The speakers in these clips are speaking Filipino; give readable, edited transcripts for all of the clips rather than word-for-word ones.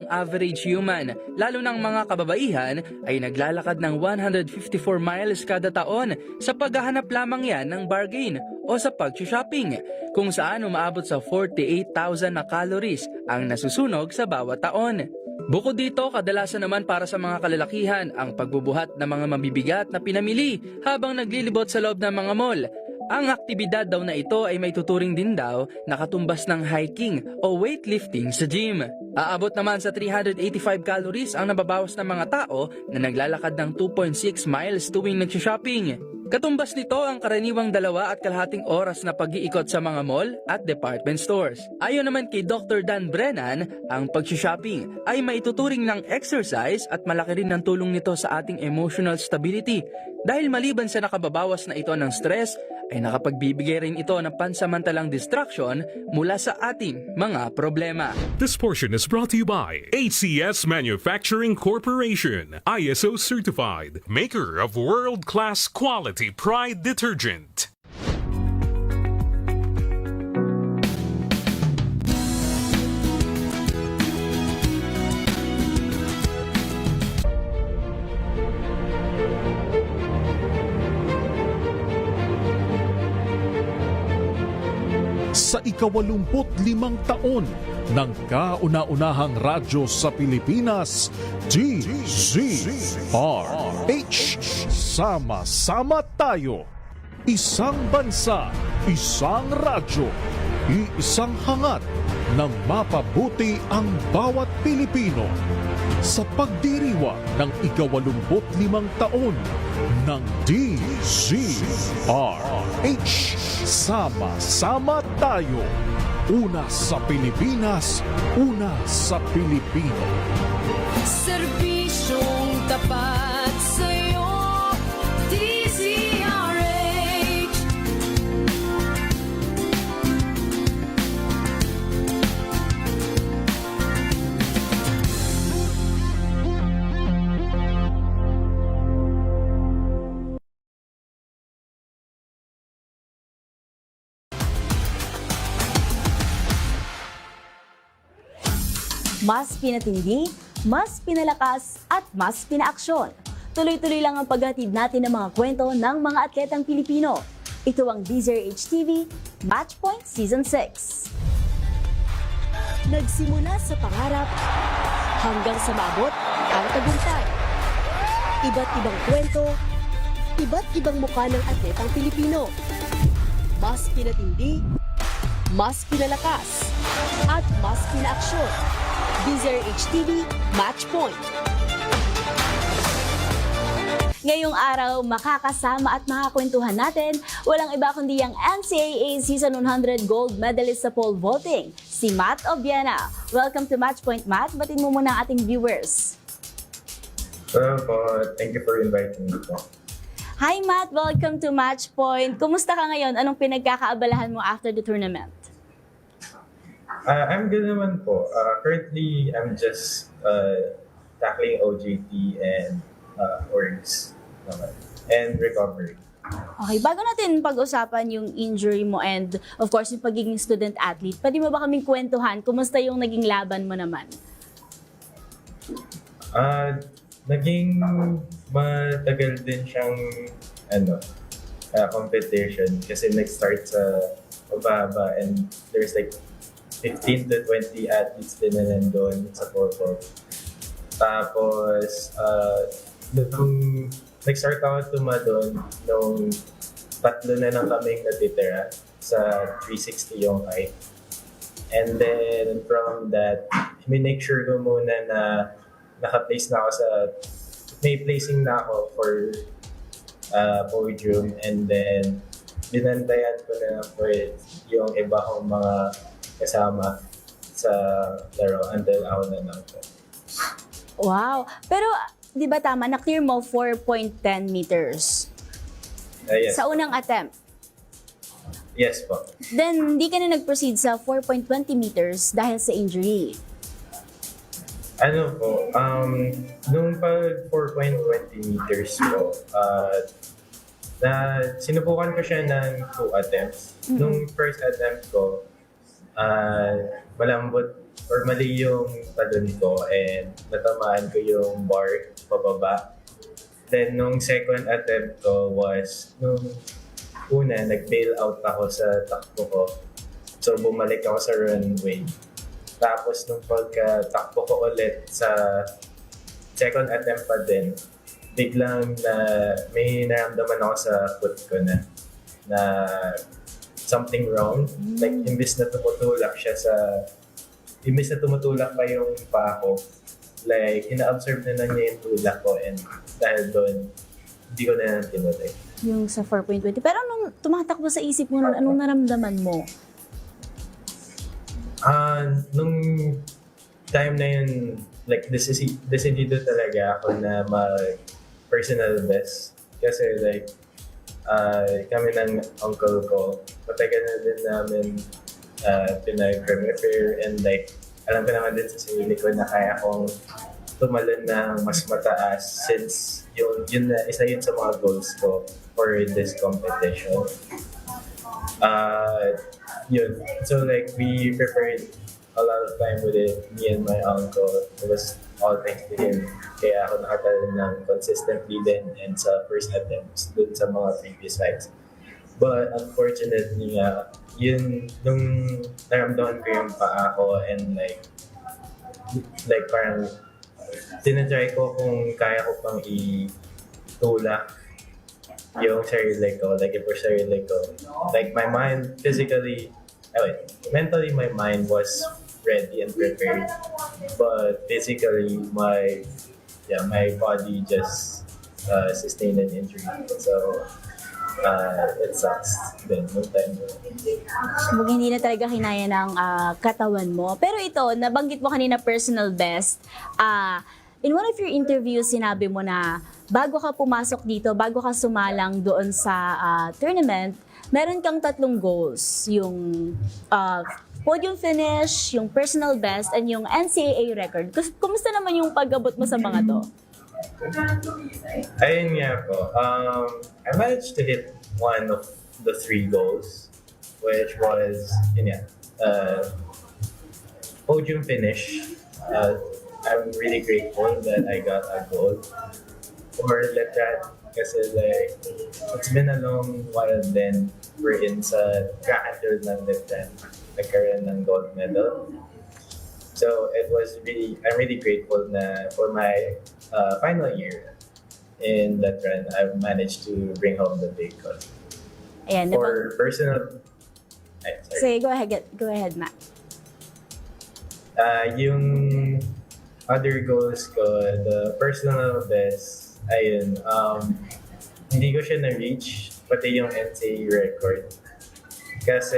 average human, lalo ng mga kababaihan ay naglalakad ng 154 miles kada taon sa paghahanap lamang yan ng bargain o sa pag-shopping, kung saan umaabot sa 48,000 na calories ang nasusunog sa bawat taon. Bukod dito, kadalasan naman para sa mga kalalakihan ang pagbubuhat ng mga mabibigat na pinamili habang naglilibot sa loob ng mga mall. Ang aktibidad daw na ito ay may tuturing din daw na katumbas ng hiking o weightlifting sa gym. Aabot naman sa 385 calories ang nababawas ng mga tao na naglalakad ng 2.6 miles tuwing nagsha-shopping. Katumbas nito ang karaniwang 2.5 oras na pag-iikot sa mga mall at department stores. Ayon naman kay Dr. Dan Brennan, ang pag-shopping ay maituturing ng exercise at malaki rin ng tulong nito sa ating emotional stability dahil maliban sa nakababawas na ito ng stress, ay nakapagbibigay rin ito ng pansamantalang distraction mula sa ating mga problema. This portion is brought to you by HCS Manufacturing Corporation, ISO certified, maker of world-class quality Pride detergent. Sa ika-85 taon ng kauna-unahang radyo sa Pilipinas, DZRH. Sama-sama tayo. Isang bansa, isang radyo, iisang hangat na mapabuti ang bawat Pilipino. Sa pagdiriwang ng ika-85 taon ng DZRH. Sama-sama tayo. Una sa Pilipinas, una sa Pilipino. Serbisyong tapat sa'yo, DZRH. Mas pinatindi, mas pinalakas, at mas pinaaksyon. Tuloy-tuloy lang ang paghatid natin ng mga kwento ng mga atletang Pilipino. Ito ang DZRH TV Matchpoint Season 6. Nagsimula sa pangarap hanggang sa maabot ang tagumpay. Iba't ibang kwento, iba't ibang mukha ng atletang Pilipino. Mas pinatindi, mas pinalakas, at mas pinaaksyon. DZRH TV Matchpoint. Ngayong araw, makakasama at makakwentuhan natin walang iba kundi ang NCAA Season 100 Gold Medalist sa pole vaulting, si Matt Obiena. Welcome to Matchpoint, Matt. Batin mo muna ang ating viewers. Hello po. Thank you for inviting me po. Hi Matt, welcome to Matchpoint. Kumusta ka ngayon? Anong pinagkakaabalahan mo after the tournament? I'm good naman po. Currently, I'm just tackling OJT and orgs naman, and recovery. Okay, bago natin pag-usapan yung injury mo and of course yung pagiging student athlete, pwede mo ba kaming kwentuhan? Kumusta yung naging laban mo naman? Naging matagal din siyang competition kasi nag-start sa mababa and there's like 15 to 20 athletes din na nandun sa pole vault. Tapos, nung nag-start ako tumadon, nung tatlo na lang kaming natitira sa 360 yung height. And then, from that, minake sure ko muna na naka-place na ako may placing na ako for podium. And then, binantayan ko na for yung iba kong mga kasama sa laro until ako na lang po. Wow! Pero, di ba tama, na-clear mo 4.10 meters Yes. sa unang attempt. Yes po. Then, di ka na nag-proceed sa 4.20 meters dahil sa injury. Ano po, nung pag 4.20 meters po, na sinubukan ko siya ng 2 attempts. Nung first attempt ko, malambot or mali yung talon ko and natamaan ko yung bar pababa. Then, nung second attempt ko was, nung una, nag-bail out ako sa takbo ko. So, bumalik ako sa runway. Tapos, nung pagka-takbo ko ulit sa second attempt pa din, biglang na may naramdaman ako sa foot ko na something wrong. Like, imbis na tumutulak pa yung paa ko, like, ina-absorb na niya yung tulak ko and dahil doon, hindi ko na tinuloy. Yung sa 4.20. Pero anong tumatakbo sa isip mo nun? Anong naramdaman mo? Nung time na yun, like, decidido talaga ako na personal best. Kasi like, kami ng uncle ko, matagal na din namin pinag-crime affair and like, alam ko naman din sa sarili ko na kaya akong tumalon ng mas mataas since isa yun sa mga goals ko for this competition. Yun. So like, we prepared a lot of time with it, me and my uncle. It was all thanks to him. Kaya ako nakatalon ng consistently din and sa first attempts dun sa mga previous fights. But unfortunately nga, yun, nung naramdaman ko yung paa ko and like parang tinatry ko kung kaya ko pang itulak yung sarili ko, like for sarili ko. Like my mind mentally my mind was ready and prepared. But physically my body just sustained an injury. So it sucks din nung time mo. Kumbaga hindi na talaga kinaya ng katawan mo. Pero ito, nabanggit mo kanina personal best. In one of your interviews, sinabi mo na bago ka pumasok dito, bago ka sumalang doon sa tournament, meron kang 3 goals. Yung podium finish, yung personal best, and yung NCAA record. Kumusta naman yung pag-abot mo sa mga to? Ayun nga po. I managed to hit one of the 3 goals, which was, podium finish. I'm really grateful that I got a gold for Letran kasi like, it's been a long while then we're in sa track and field ng Letran. Nagkaroon ng gold medal. So I'm really grateful na for my final year in Letran, I've managed to bring home the big gold. Ayan, For personal... Say, go ahead, Matt. Yung other goals ko, the personal best, ayun, hindi ko siya na-reach, pati yung NCAA record. Kasi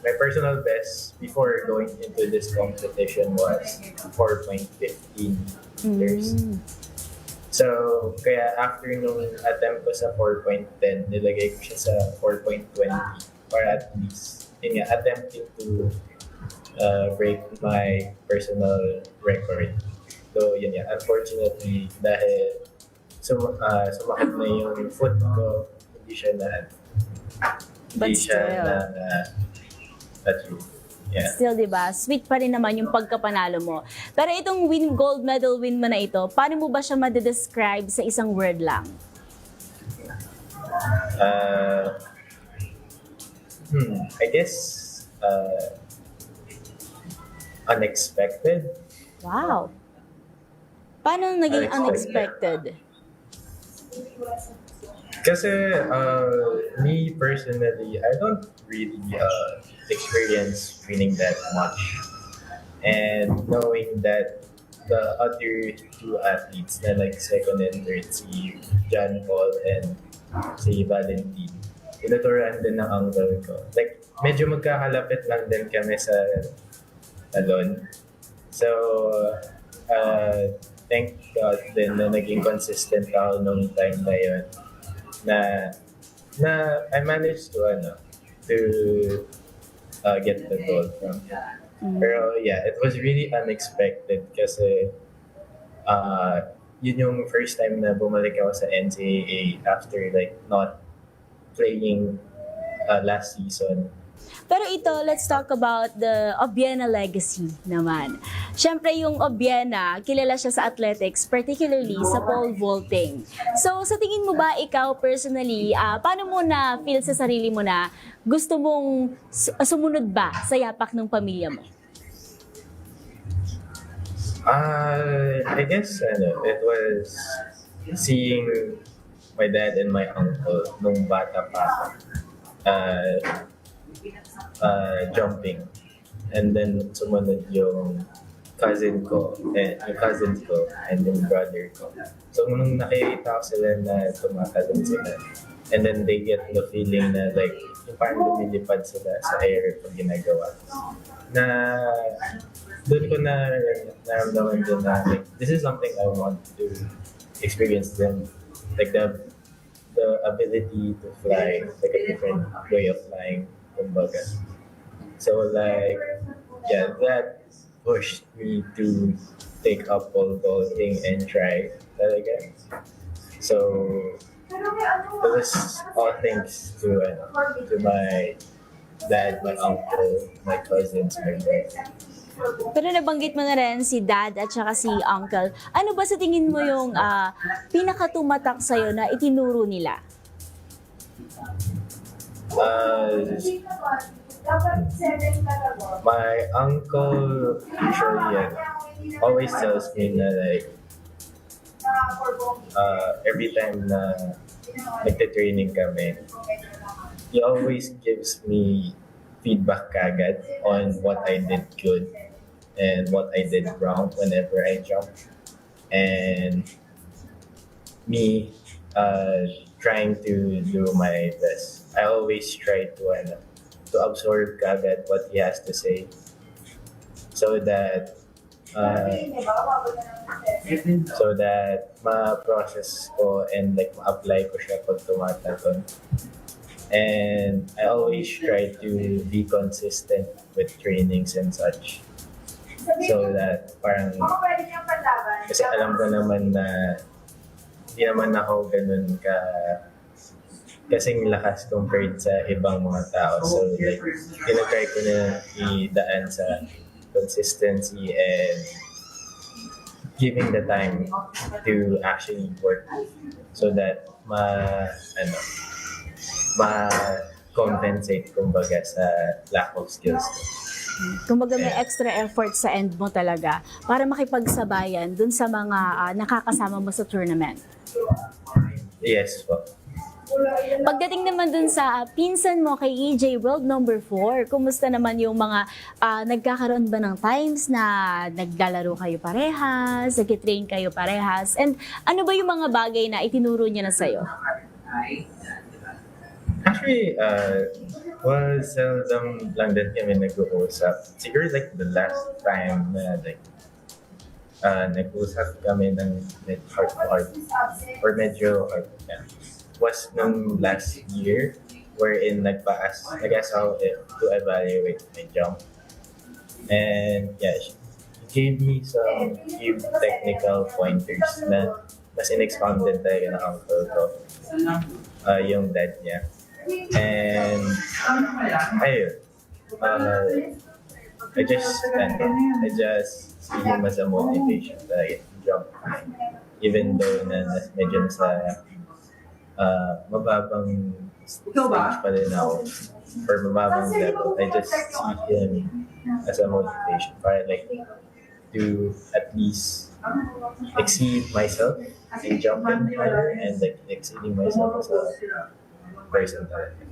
my personal best before going into this competition was 4.15 meters. So, kaya after nung attempt ko sa 4.10, nilagay ko siya sa 4.20 or at least, attempting to break my personal record. So, unfortunately, dahil sumakit na yung foot ko, hindi siya na-achieve. Yeah. Still, diba? Sweet pa rin naman yung pagkapanalo mo. Pero itong gold medal win mo na ito, paano mo ba siya madedescribe sa isang word lang? I guess, unexpected. Wow. Paano naging unexpected? Kasi, me personally, I don't really experience winning that much. And knowing that the other 2 athletes na like second and third, si John Paul and si Valentin, tinuturuan din ng uncle ko. Like, medyo magkakalapit lang din kami sa talon. So, thank God din na naging consistent ako nung time na yun. Na I managed to get the gold from him. Pero yeah, it was really unexpected kasi yun yung first time na bumalik ako sa NCAA after like not playing last season. Pero ito, let's talk about the Obiena legacy naman. Siyempre, yung Obiena, kilala siya sa athletics, particularly sa pole vaulting. So, sa tingin mo ba, ikaw personally, paano mo na feel sa sarili mo na gusto mong sumunod ba sa yapak ng pamilya mo? I guess it was seeing my dad and my uncle nung bata pa ako, jumping. And then sumunod yung cousins ko and yung brother ko. So nung nakikita ko sila na tumatalon sila, and then they get the feeling na like yung parang lumilipad sila sa air pag ginagawa. Na doon ko na naramdaman din na like, this is something I want to experience then. Like the ability to fly, like a different way of flying, kumbaga. So like, yeah, that pushed me to take up pole vaulting and try that again. So it was all thanks to my dad, my uncle, my cousins, my brother. Pero nabanggit mo na rin si dad at saka si uncle. Ano ba sa tingin mo yung pinakatumatak sa'yo na itinuro nila? My uncle usually always tells me na like every time na nagte-training kami, he always gives me feedback kagad on what I did good and what I did wrong whenever I jump. And me trying to do my best. I always try to absorb kagad what he has to say so that ma-process ko and like ma-apply ko siya pag tumatalon. And I always try to be consistent with trainings and such. So that parang, kasi alam ko naman na hindi naman ako ganun kasing lakas compared sa ibang mga tao. So like, tinatry ko na idaan sa consistency and giving the time to actually work so that ma-compensate kumbaga sa lack of skills. Kumbaga may extra effort sa end mo talaga para makipagsabayan dun sa mga nakakasama mo sa tournament. Yes po. Pagdating naman dun sa pinsan mo kay EJ World number 4, kumusta naman yung mga nagkakaroon ba ng times na naglalaro kayo parehas, nag-train kayo parehas, and ano ba yung mga bagay na itinuro niya na sa'yo? Actually, seldom lang din kami nag-uusap. Siguro like the last time na like nag-uusap kami ng heart-to-heart or medyo heart, was nung last year wherein nag-ask ako to evaluate my jump. And yeah, she gave me some few technical pointers na mas in-expounded talaga ng uncle ko, yung dad niya. And ayun, I just see him as a motivation to jump, even though na medyo nasa mababang stage pa rin ako or mababang level. I just see him as a motivation para like to at least exceed myself in jumping and like exceeding myself as a person talaga.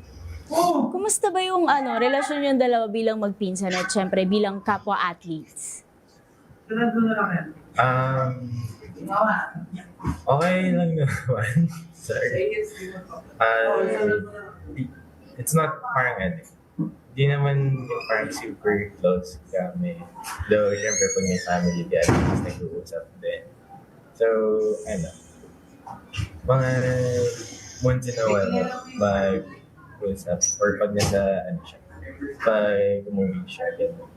Kumusta ba yung relasyon yung dalawa bilang magpinsan at syempre bilang kapwa athletes? Okay lang naman. Sorry. It's not parang di naman yung parang super close kami. Though, syempre pag may family, di at least nag-uusap din. So, mga once in a while, mag-uusap. Or pag nasa, pag umuwi siya, gano'n.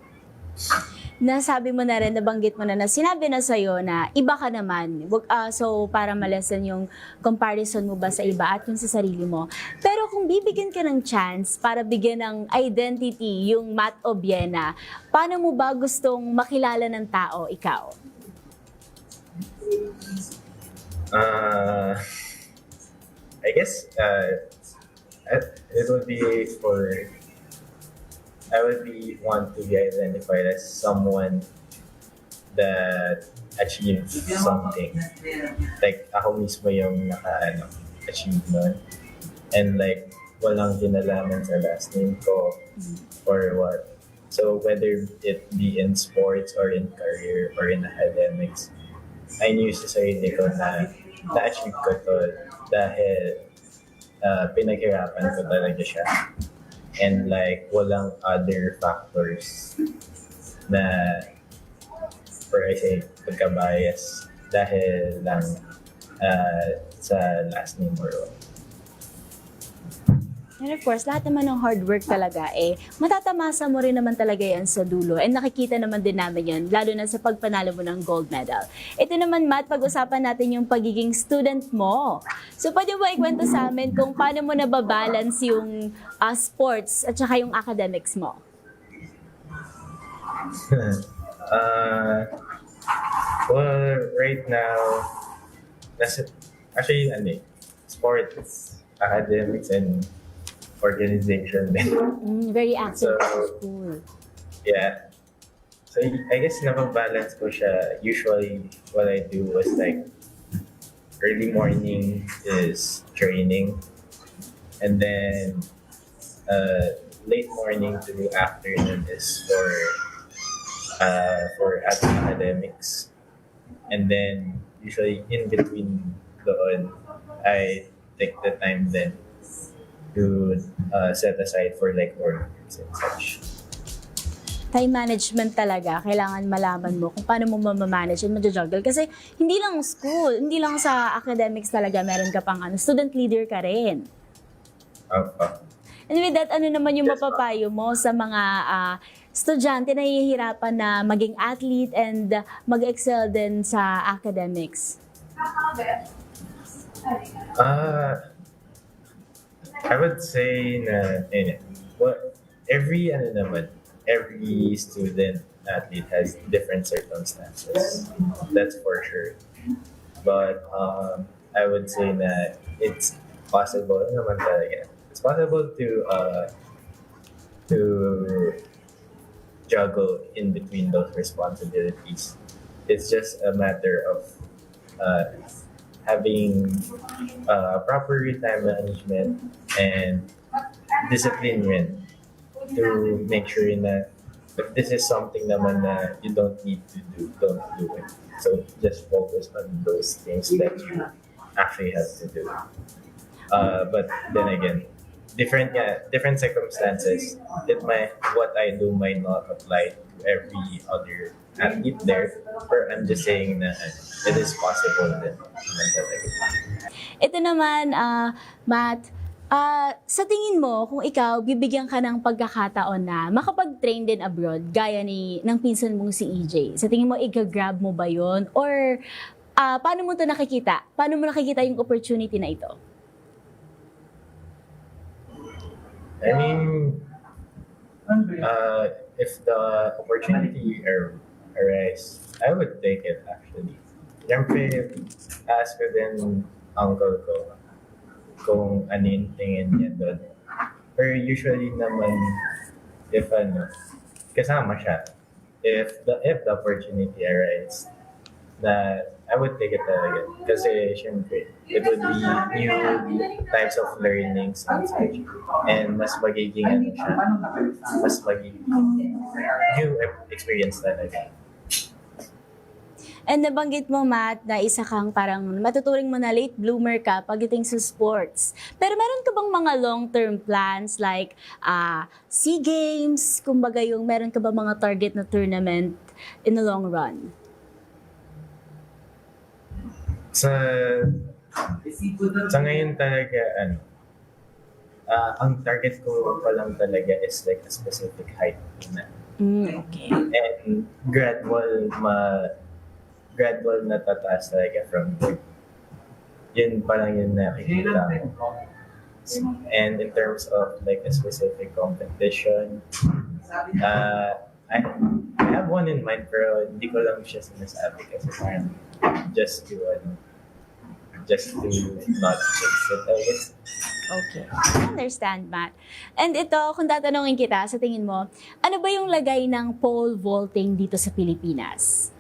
nasabi mo na rin, nabanggit mo na sinabi na sa'yo na iba ka naman. So, para malesen yung comparison mo ba sa iba at yung sa sarili mo. Pero kung bibigyan ka ng chance para bigyan ng identity yung Matt Obiena, paano mo ba gustong makilala ng tao, ikaw? I guess it would be I would be want to be identified as someone that achieved something. Like ako mismo yung achieve nun. And like walang kinalaman sa last name ko or what. So whether it be in sports or in career or in academics, I knew sa sarili ko na na-achieve ko to dahil pinaghirapan ko talaga siya. And like, walang other factors na, or I say, pagka-bias dahil lang sa last name or what. And of course, lahat naman ng hard work talaga matatamasa mo rin naman talaga yan sa dulo. And nakikita naman din namin yan, lalo na sa pagpanalo mo ng gold medal. Ito naman, Matt, pag-usapan natin yung pagiging student mo. So, pwede ba ikwento sa amin kung paano mo nababalance yung sports at saka yung academics mo? Well, right now, actually, sports, academics, and organization. Very active So, school. Yeah. So I guess nababalance ko siya. Usually what I do was like early morning is training, and then late morning to afternoon is for academics, and then usually in between doon I take the time then to set aside for like works and such. Time management talaga, kailangan malaman mo kung paano mo mamamanage and mag-juggle. Kasi hindi lang school, hindi lang sa academics talaga, meron ka pang student leader ka rin. And with that, ano naman yung mapapayo mo sa mga estudyante na hihirapan na maging athlete and mag-excel din sa academics? I would say na every student athlete has different circumstances. That's for sure. But I would say that it's possible naman talaga. It's possible to juggle in between those responsibilities. It's just a matter of having proper time management and discipline rin to make sure that if this is something naman na you don't need to do, don't do it. So just focus on those things that you actually have to do. But then again, different circumstances. What I do might not apply to every other athlete there, but I'm just saying that it is possible din naman talaga. Ito naman, Matt, sa tingin mo, kung ikaw, bibigyan ka ng pagkakataon na makapag-train din abroad, gaya ng pinsan mong si EJ, sa tingin mo, i-grab mo ba yun? Or paano mo ito nakikita? Paano mo nakikita yung opportunity na ito? I mean, if the opportunity arise, I would take it actually. Siyempre, ask ko din uncle ko kung ano yung tingin niya doon. Pero usually naman, if kasama siya, if the opportunity arises, that I would take it talaga. Kasi syempre, it would be new types of learnings and such. And mas magiging mas magiging new experience talaga. And nabanggit mo, Matt, na isa kang parang matuturing mo na late bloomer ka pagdating sa sports. Pero meron ka bang mga long-term plans like SEA Games? Kumbaga meron ka ba mga target na tournament in the long run? Sa ngayon talaga, ang target ko pa lang talaga is like a specific height na Okay. And gradual na tataas talaga from there. Yun parang yung nakikita ko. And in terms of like a specific competition, I have one in mind pero hindi ko lang siya sinasabi kasi parang just to not fix it, I guess. Okay. I understand, Matt. And ito, kung tatanungin kita, sa tingin mo, ano ba yung lagay ng pole vaulting dito sa Pilipinas?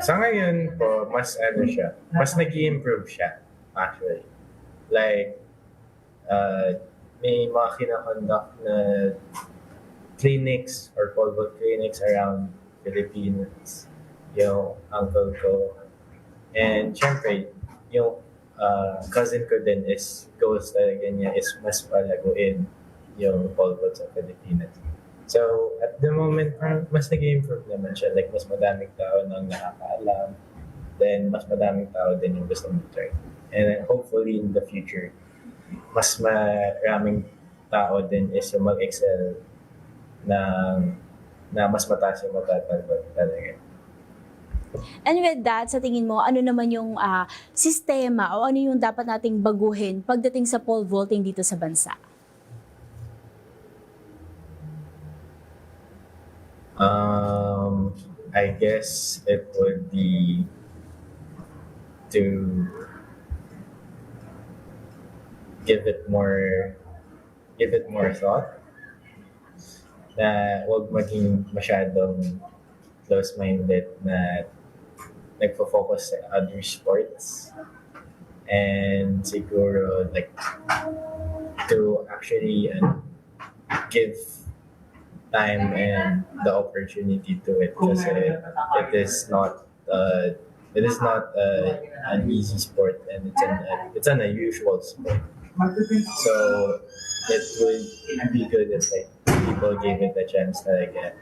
Sa ngayon po, mas nag-i-improve siya, actually. Like, may mga kinakonduct na clinics or pole vault clinics around Philippines, yung uncle ko. And syempre, yung cousin ko din goals talaga niya is mas palaguin yung pole vault sa Pilipinas. So, at the moment, mas nag-improve naman siya. Like, mas madaming tao nang nakakaalam. Then, mas madaming tao din yung gusto mag-try. And then, hopefully, in the future, mas maraming tao din is yung mag-excel na mas mataas yung matatalbot talaga. And with that, sa tingin mo, ano naman yung sistema o ano yung dapat nating baguhin pagdating sa pole vaulting dito sa bansa? I guess it would be to give it more thought na huwag maging masyadong close-minded na nagfo-focus sa other sports and siguro like to actually give time and the opportunity to it kasi it is not an easy sport and it's an unusual sport. So it would be good if like people gave it a chance talaga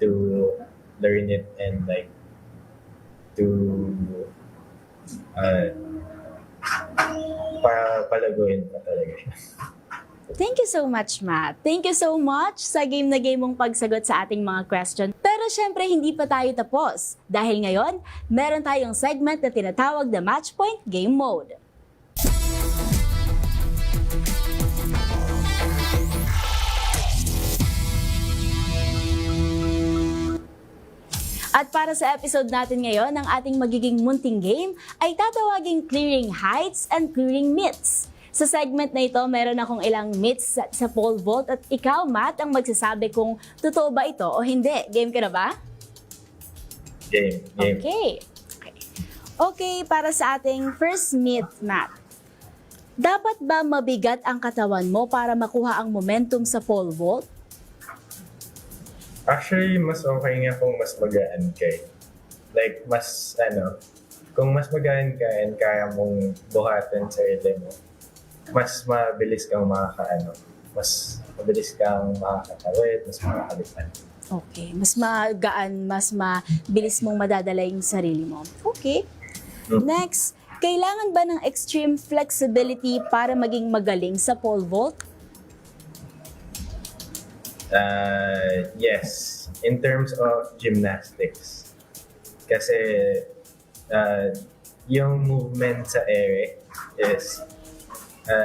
to learn it and like to palaguin pa talaga siya. Thank you so much, Matt. Thank you so much sa game na game mong pagsagot sa ating mga question. Pero syempre, hindi pa tayo tapos. Dahil ngayon, meron tayong segment na tinatawag na Match Point Game Mode. At para sa episode natin ngayon, ang ating magiging munting game ay tatawaging Clearing Heights and Clearing Myths. Sa segment na ito, meron akong ilang myths sa pole vault at ikaw, Matt, ang magsasabi kung totoo ba ito o hindi. Game ka na ba? Game. Okay, para sa ating first myth, Matt. Dapat ba mabigat ang katawan mo para makuha ang momentum sa pole vault? Actually, mas okay nga kung mas magaan ka eh. Like, kung mas magaan ka and kaya mong buhatin sa sarili mo, mas mabilis kang mas mabilis kang makakatawid, mas makakalipad. Okay, mas magaan, mas mabilis mong madadala yung sarili mo. Okay. Next, kailangan ba ng extreme flexibility para maging magaling sa pole vault? Yes, in terms of gymnastics. Kasi yung movement sa air is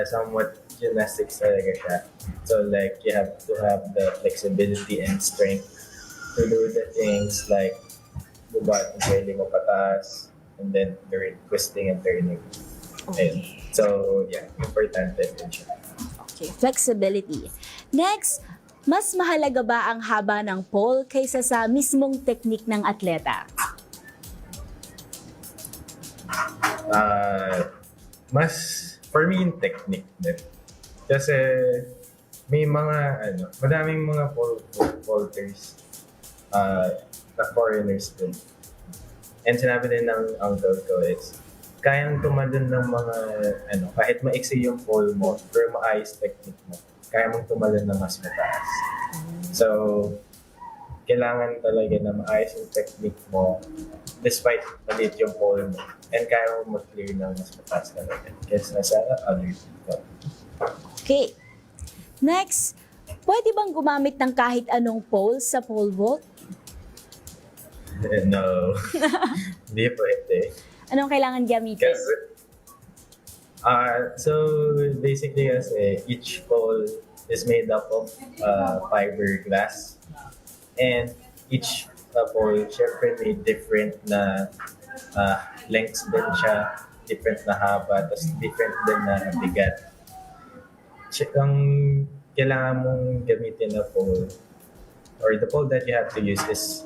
somewhat gymnastics talaga siya. So like you have to have the flexibility and strength to do the things like bubat ang sarili mo pataas and then twisting and turning. Okay. So yeah, importante din siya. Okay, flexibility. Next, mas mahalaga ba ang haba ng pole kaysa sa mismong technique ng atleta? For me, yung technique din. Kasi may madaming mga pole vaulters na foreigners din. And sinabi din ng uncle ko is, kayang tumalon ng mga, kahit maiksi yung pole mo, pero maayos technique mo, kaya mong tumalon na mas mataas. So, kailangan talaga na maayos yung technique mo despite maliit yung pole mo. And kaya mo mag-clear ng mas mataas talaga kaysa sa other people. Okay. Next, pwede bang gumamit ng kahit anong pole sa pole vault? No. Hindi pwede. Anong kailangan gamitin? Kasi, so basically kasi each pole is made up of fiberglass. And each pole, syempre may different na lengths din siya, different na haba, tapos different din na bigat. Ang kailangan mong gamitin na pole, or the pole that you have to use is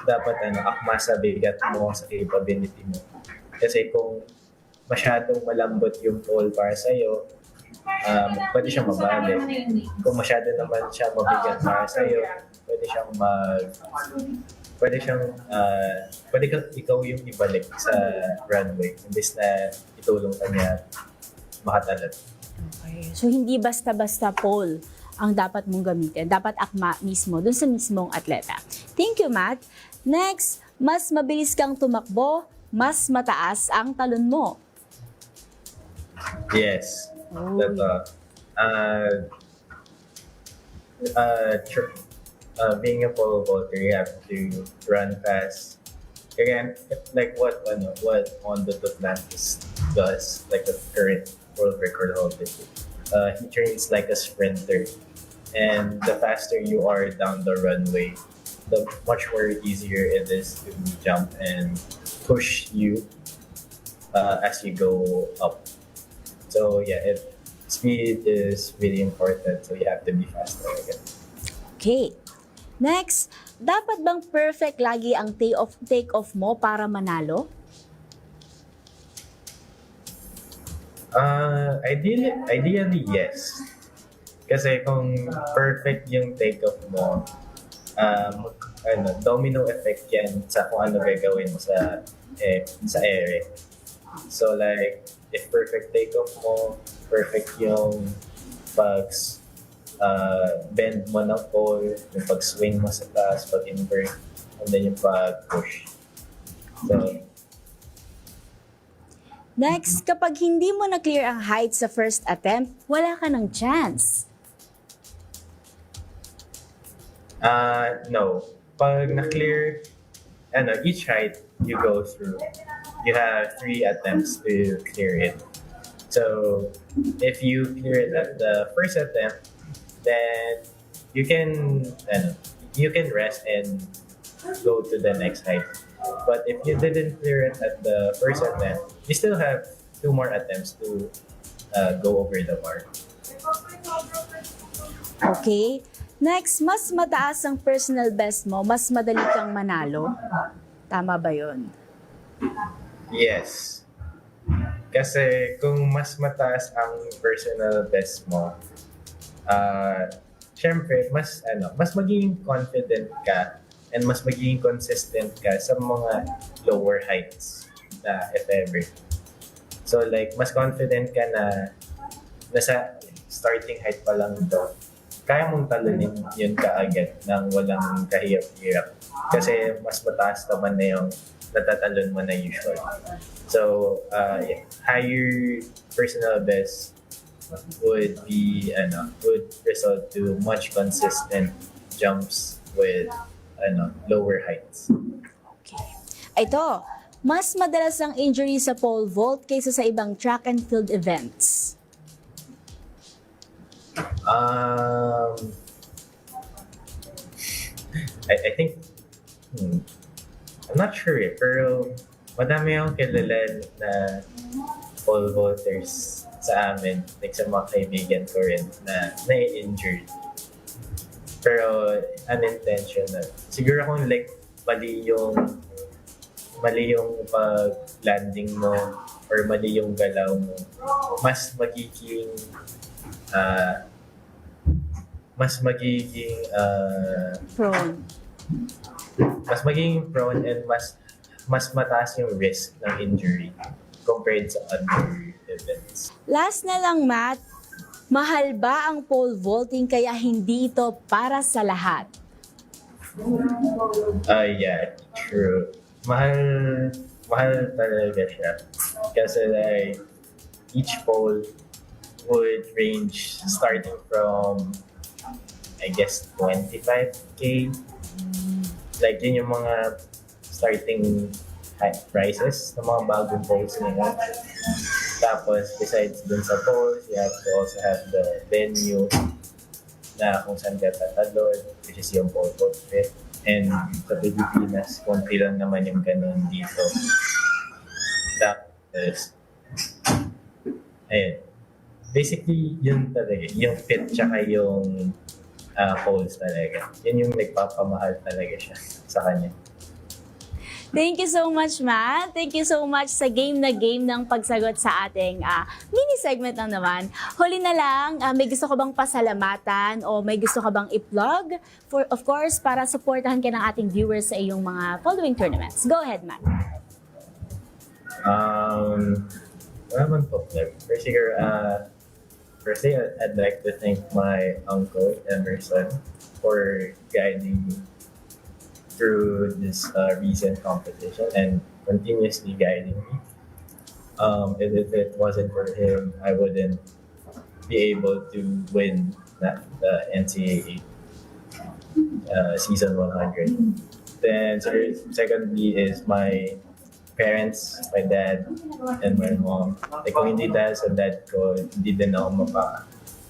dapat akma sa bigat mo, sa capability mo. Kasi kung masyadong malambot yung pole para sa'yo, pwede siyang mabalik. Kung masyado naman siya mabigat para sa'yo, pwede kang ikaw yung ibalik sa runway imbes na itulong ka niya makatalon. Okay. So, hindi basta-basta pole ang dapat mong gamitin. Dapat akma mismo, dun sa mismong atleta. Thank you, Matt. Next, mas mabilis kang tumakbo, mas mataas ang talon mo. Yes. Oh. Being a pole vaulter, you have to run fast. Again, like what Mondo Duplantis does, like the current world record holder. He trains like a sprinter, and the faster you are down the runway, the much more easier it is to jump and push you as you go up. So yeah, speed is really important. So you have to be faster again. Okay. Next, dapat bang perfect lagi ang take-off mo para manalo? Ideally, yes. Kasi kung perfect yung take-off mo, domino effect yan sa kung ano gagawin mo sa ere. So like, if perfect take-off mo, perfect yung bend mo ng pole, yung pag-swing mo sa taas, pag-invert, and then yung pag-push. So, Next, kapag hindi mo na-clear ang height sa first attempt, wala ka ng chance. no. Pag na-clear, each height you go through, you have 3 attempts to clear it. So, if you clear it at the first attempt, then you can rest and go to the next height. But if you didn't clear it at the first attempt, you still have 2 more attempts to go over the bar. Okay? Next, mas mataas ang personal best mo, mas madali kang manalo. Tama ba yun? Yes. Kasi kung mas mataas ang personal best mo, syempre mas magiging confident ka and mas magiging consistent ka sa mga lower heights na if ever. So like mas confident ka na nasa starting height pa lang ito, kaya mong talunin yun kaagad nang walang kahirap-hirap. Kasi mas mataas naman na yung natatalon mo na usual. So higher personal best would result to much consistent jumps with lower heights. Okay. Ito, mas madalas ang injury sa pole vault kaysa sa ibang track and field events. I think I'm not sure pero madami akong kilala na pole vaulters sa amin, like sa mga kaibigan ko rin na na-injured. Pero unintentional. Siguro kung like mali yung pag-landing mo or mali yung galaw mo, mas magiging prone and mas mataas yung risk ng injury compared sa other events. Last na lang, Matt, mahal ba ang pole vaulting kaya hindi ito para sa lahat? Yeah, true. Mahal talaga siya. Kasi like, each pole would range starting from, I guess, 25K. Like, yun yung mga starting high prices ng mga bagong poles nila. Tapos, besides dun sa poles, you have to also have the venue na kung saan ka tatalon, which is yung pole vault pit. And sa Pilipinas, konti lang naman yung ganun dito. Tapos, ayun. Basically, yun talaga. Yung pit tsaka yung poles talaga. Yun yung nagpapamahal talaga siya sa kanya. Thank you so much, Matt. Thank you so much sa game ng pagsagot sa ating mini segment lang naman. Huli na lang, may gusto ka bang pasalamatan o may gusto ka bang i-plug? For, of course, para supportahan ka ng ating viewers sa iyong mga following tournaments. Go ahead, Matt. Wala man po. Firstly, I'd like to thank my uncle, Emerson, for guiding me through this recent competition and continuously guiding me. If it wasn't for him, I wouldn't be able to win the NCAA season 100. Then, secondly, is my parents, my dad, and my mom. Like, kung hindi dahil sa dad ko, hindi din ako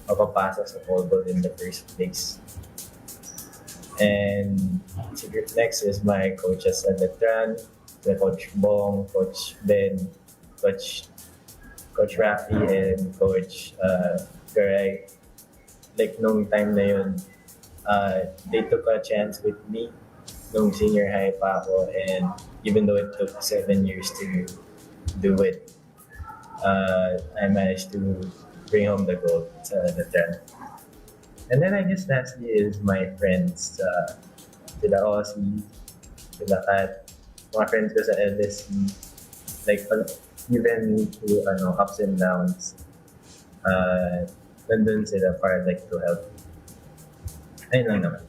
mapapasa sa pole vault in the first place. And next is my coaches at Letran, the Coach Bong, Coach Ben, Coach Rafi, and Coach Garay. Like, nung time na yun, they took a chance with me nung senior high pa ako, and even though it took 7 years to do it, I managed to bring home the gold sa Letran. And then I guess lastly is my friends, sila Ozzy, sila Kat, mga friends ko sa LSC, like even through ups and downs, nandun sila para like to help. Ayun lang naman.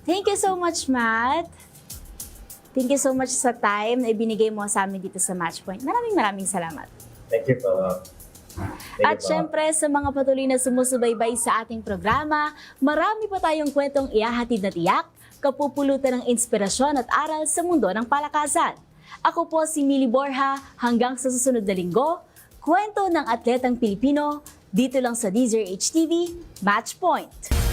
Thank you so much, Matt. Thank you so much sa time na ibinigay mo sa amin dito sa Matchpoint. Maraming salamat. Thank you po. At syempre, sa mga patuloy na sumusubaybay sa ating programa, marami pa tayong kwentong ihahatid na tiyak, kapupulutan ng inspirasyon at aral sa mundo ng palakasan. Ako po si Millie Borja, hanggang sa susunod na linggo, kwento ng atletang Pilipino, dito lang sa DZRH TV, Matchpoint.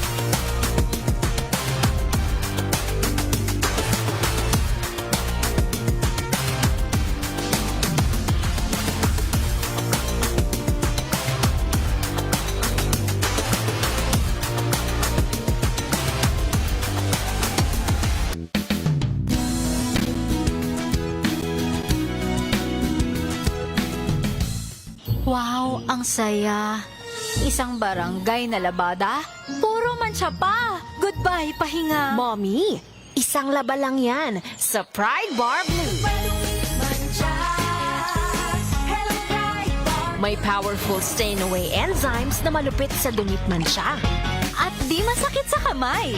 Wow, ang saya. Isang barangay na labada, puro mancha pa. Goodbye, pahinga. Mommy, isang laba lang yan sa Pride Bar Blue. May powerful stain-away enzymes na malupit sa dumit mancha. At di masakit sa kamay.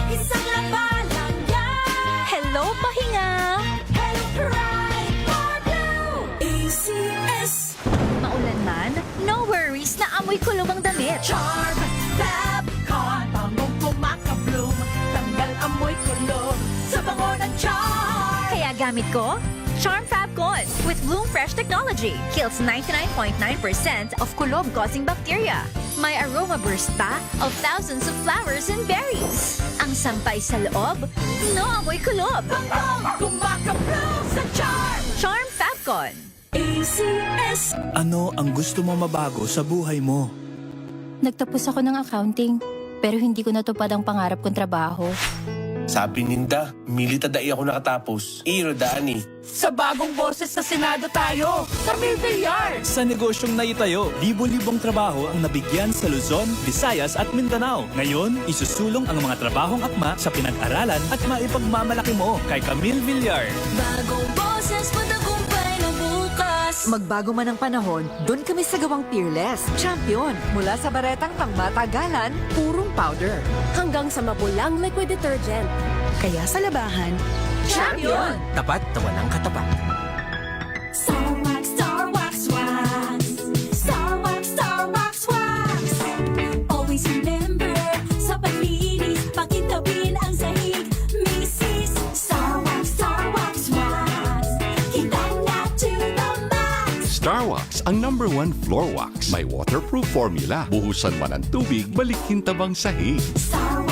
Isang laba lang yan. Hello, pahinga. Hello, Pride Bar Blue. ACS. Maulan man, no worries na amoy kulog ang damit. Charm Fab Con. Bangong kumakabloom. Tanggal amoy kulog sa bango ng charm. Kaya gamit ko, Charm Fab Con with Bloom Fresh technology. Kills 99.9% of kulob-causing bacteria. May aroma burst pa of thousands of flowers and berries. Ang sampay sa loob, no amoy kulob. Bangong kumakabloom sa charm. Charm Fab Con. ACS. Ano ang gusto mo mabago sa buhay mo? Nagtapos ako ng accounting, pero hindi ko natupad ang pangarap kong trabaho. Sabi ninda, milita dai ako nakatapos. Iro daani. Sa bagong boses sa Senado tayo, Camille Villar. Sa negosyong naitayo, libo-libong trabaho ang nabigyan sa Luzon, Visayas at Mindanao. Ngayon, isusulong ang mga trabahong akma sa pinag-aralan at maipagmamalaki mo kay Camille Villar. Bagong boses, matagumpay na bukas. Magbago man ang panahon, doon kami sa gawang Peerless. Champion, mula sa baretang pangmatagalan, purong powder. Hanggang sa mapulang liquid detergent. Kaya sa labahan, Champion. Tapat na walang katapat. Star Wax, Star Wax, Wax. Star Wax, Star Starwax, ang #1 floor wax. May waterproof formula. Buhusan man ang tubig, balikin tabang sahig. Star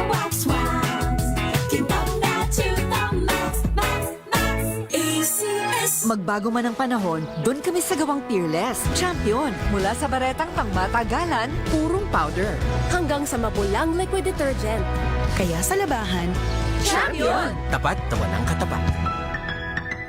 Wax, Wax. Tinang na to the max, max, max. ACS. Magbago man ang panahon, doon kami sa gawang Peerless. Champion! Mula sa baretang pangmatagalan, purong powder. Hanggang sa mapulang liquid detergent. Kaya sa labahan, Champion! Tapat, tawanan katapat.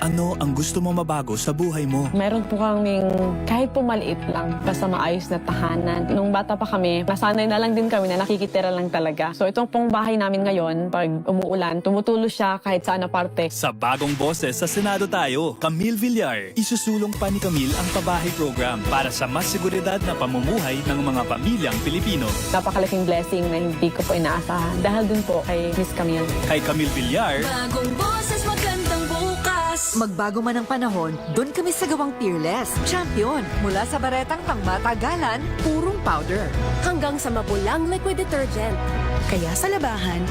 Ano ang gusto mo mabago sa buhay mo? Meron po kaming kahit po maliit lang, basta maayos na tahanan. Nung bata pa kami, nasanay na lang din kami na nakikitira lang talaga. So itong pong bahay namin ngayon, pag umuulan, tumutulo siya kahit saan na parte. Sa bagong boses sa Senado tayo, Camille Villar. Isusulong pa ni Camille ang pabahay program para sa mas seguridad na pamumuhay ng mga pamilyang Pilipino. Napakalaking blessing na hindi ko po inaasahan. Dahil din po kay Miss Camille. Kay Camille Villar, Bagong boses, magandang bukas. Magbago man ang panahon, doon kami sa gawang Peerless. Champion! Mula sa baretang pangmatagalan, purong powder. hanggang sa mapulang liquid detergent. Kaya sa labahan,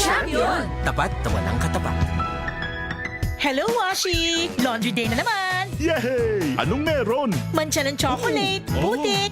Champion! tapat, tawanan katapat. Hello, Washi! Laundry day na naman! Yay! Anong meron? Mancha ng chocolate, putik,